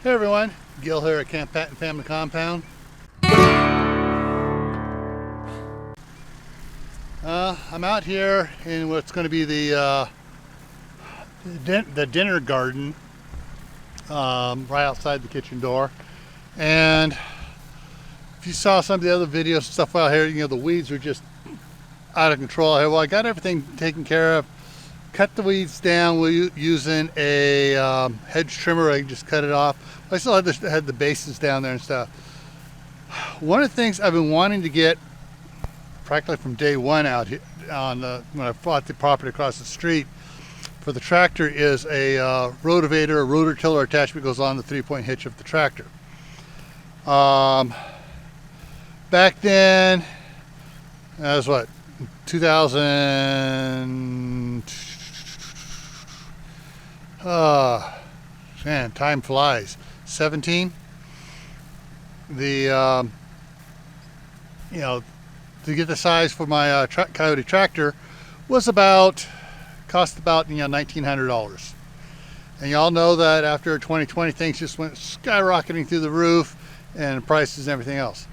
Hey everyone, Gil here at Camppatton Family Compound. I'm out here in what's going to be the dinner garden right outside the kitchen door. And if you saw some of the other videos and stuff out here, you know, the weeds are just out of control. Well, I got everything taken care of. Cut the weeds down using a hedge trimmer. I just cut it off. I still had the bases down there and stuff. One of the things I've been wanting to get practically from day one out here when I bought the property across the street for the tractor is a rototiller attachment that goes on the 3-point hitch of the tractor. Back then, that was what, 2000. Man, time flies. 17. The you know, to get the size for my Coyote tractor was cost about $1,900. And y'all know that after 2020 things just went skyrocketing through the roof and prices and everything else.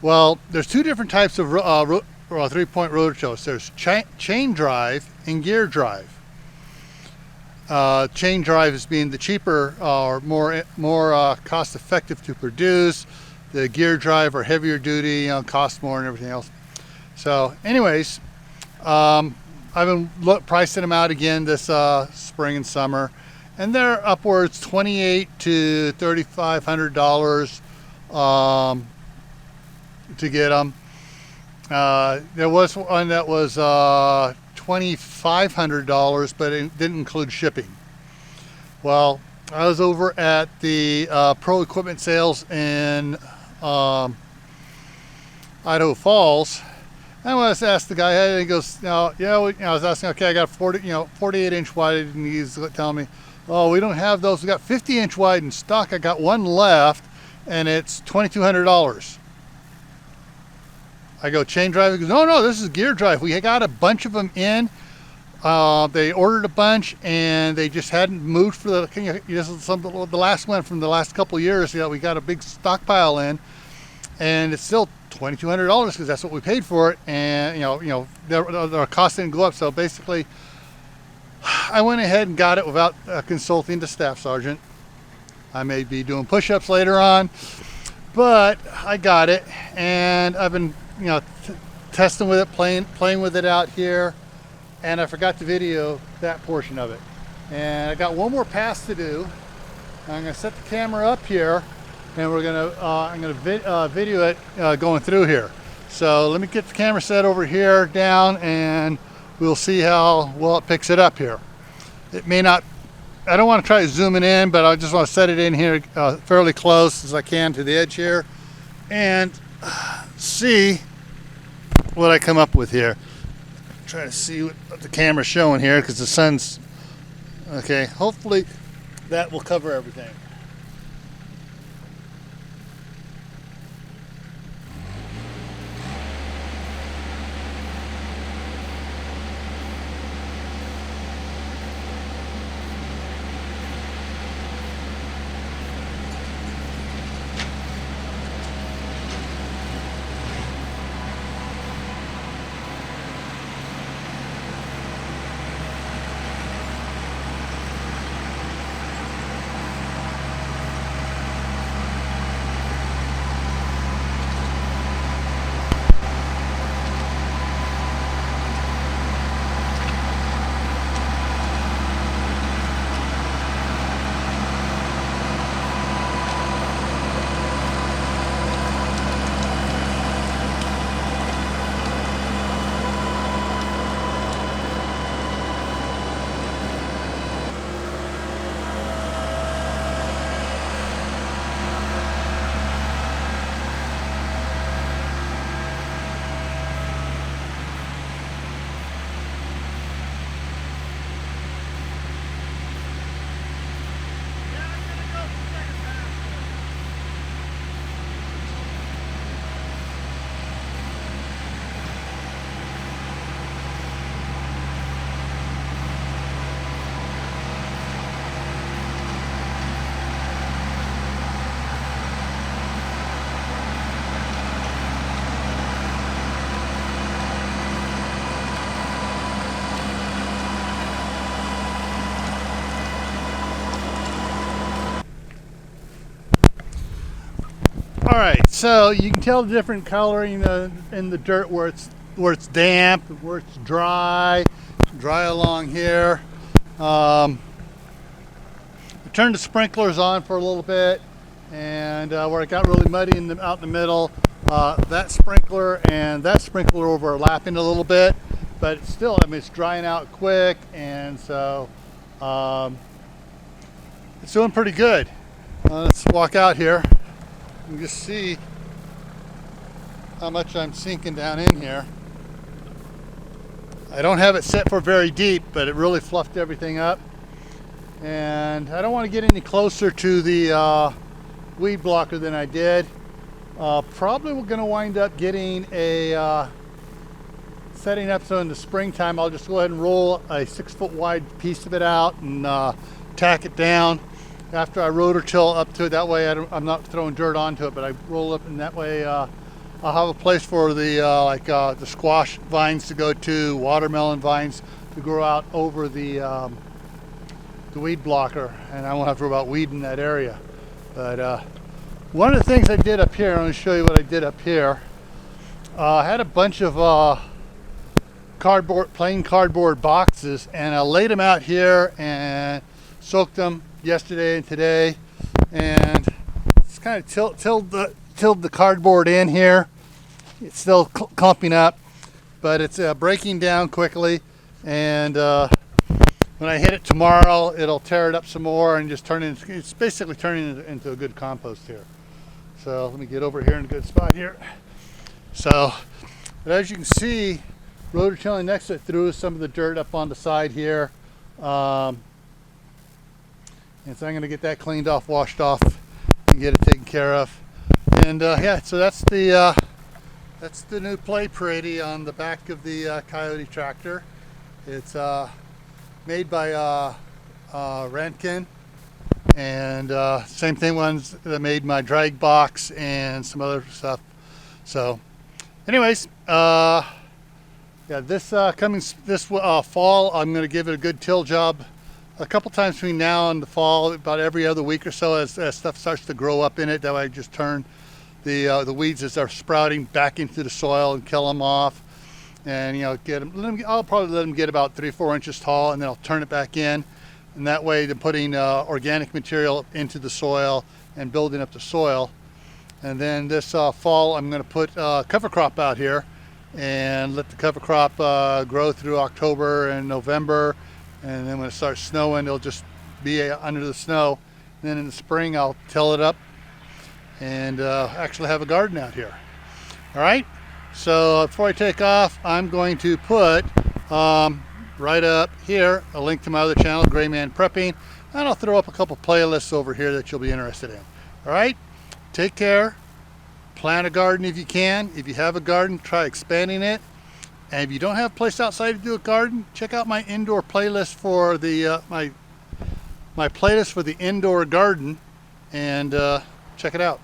Well, there's two different types of 3-point rototillers. There's chain drive and gear drive. Chain drive is being the cheaper or more cost effective to produce. The gear drive are heavier duty, cost more and everything else. So anyways, I've been pricing them out again this spring and summer, and they're upwards $2,800 to $3,500 to get them. There was one that was $2,500, but it didn't include shipping. Well, I was over at the Pro Equipment Sales in Idaho Falls. And I was asked the guy, and he goes, I was asking, okay, I got 48-inch wide, and he's telling me, oh, we don't have those. We got 50-inch wide in stock. I got one left, and it's $2,200. I go, chain drive? He goes, no, this is gear drive. We got a bunch of them in. They ordered a bunch, and they just hadn't moved for the last one from the last couple of years. We got a big stockpile in, and it's still $2,200 because that's what we paid for it. And their cost didn't go up. So basically, I went ahead and got it without consulting the staff sergeant. I may be doing push-ups later on, but I got it, and I've been testing with it, playing with it out here. And I forgot to video that portion of it. And I got one more pass to do. I'm going to set the camera up here, and I'm going to video it going through here. So let me get the camera set over here down, and we'll see how well it picks it up here. It may not. I don't want to try zooming in, but I just want to set it in here fairly close as I can to the edge here, and see what I come up with here. Try to see what the camera's showing here because the sun's okay. Hopefully that will cover everything. All right, so you can tell the different coloring in the dirt where it's damp, where it's dry along here. I turned the sprinklers on for a little bit, and where it got really muddy out in the middle, that sprinkler and that sprinkler overlapping a little bit, but it's still, I mean, it's drying out quick, and so it's doing pretty good. Let's walk out here and just see how much I'm sinking down in here. I don't have it set for very deep, but it really fluffed everything up. And I don't want to get any closer to the weed blocker than I did. Probably we're going to wind up getting a setting up, so in the springtime I'll just go ahead and roll a 6-foot wide piece of it out and tack it down after I rototill up to it. That way I'm not throwing dirt onto it, but I roll up, and that way I'll have a place for the the squash vines to go to, watermelon vines to grow out over the weed blocker, and I won't have to worry about weed in that area. But one of the things I did up here, I'm going to show you what I did up here. I had a bunch of plain cardboard boxes, and I laid them out here and soaked them yesterday and today, and just kind of tilled the cardboard in here. It's still clumping up, but it's breaking down quickly, and when I hit it tomorrow, it'll tear it up some more and just it's basically turning it into a good compost here. So let me get over here in a good spot here. So, but as you can see, rototilling next to it threw some of the dirt up on the side here. And so I'm going to get that cleaned off, washed off, and get it taken care of. And yeah, so that's the new play parade on the back of the Coyote tractor. It's made by Rankin, and same thing, ones that made my drag box and some other stuff. So anyways, yeah, this fall I'm going to give it a good till job a couple times between now and the fall, about every other week or so, as stuff starts to grow up in it. That way I just turn the weeds as they're sprouting back into the soil and kill them off, and I'll probably let them get about 3-4 inches tall, and then I'll turn it back in, and that way they're putting organic material into the soil and building up the soil. And then this fall I'm going to put cover crop out here and let the cover crop grow through October and November, and then when it starts snowing it'll just be under the snow. And then in the spring I'll till it up and actually have a garden out here. All right, so before I take off, I'm going to put right up here a link to my other channel, Gray Man Prepping, and I'll throw up a couple playlists over here that you'll be interested in. All right, take care, plant a garden if you can. If you have a garden, try expanding it. And if you don't have a place outside to do a garden, check out my indoor playlist for the my playlist for the indoor garden, and check it out.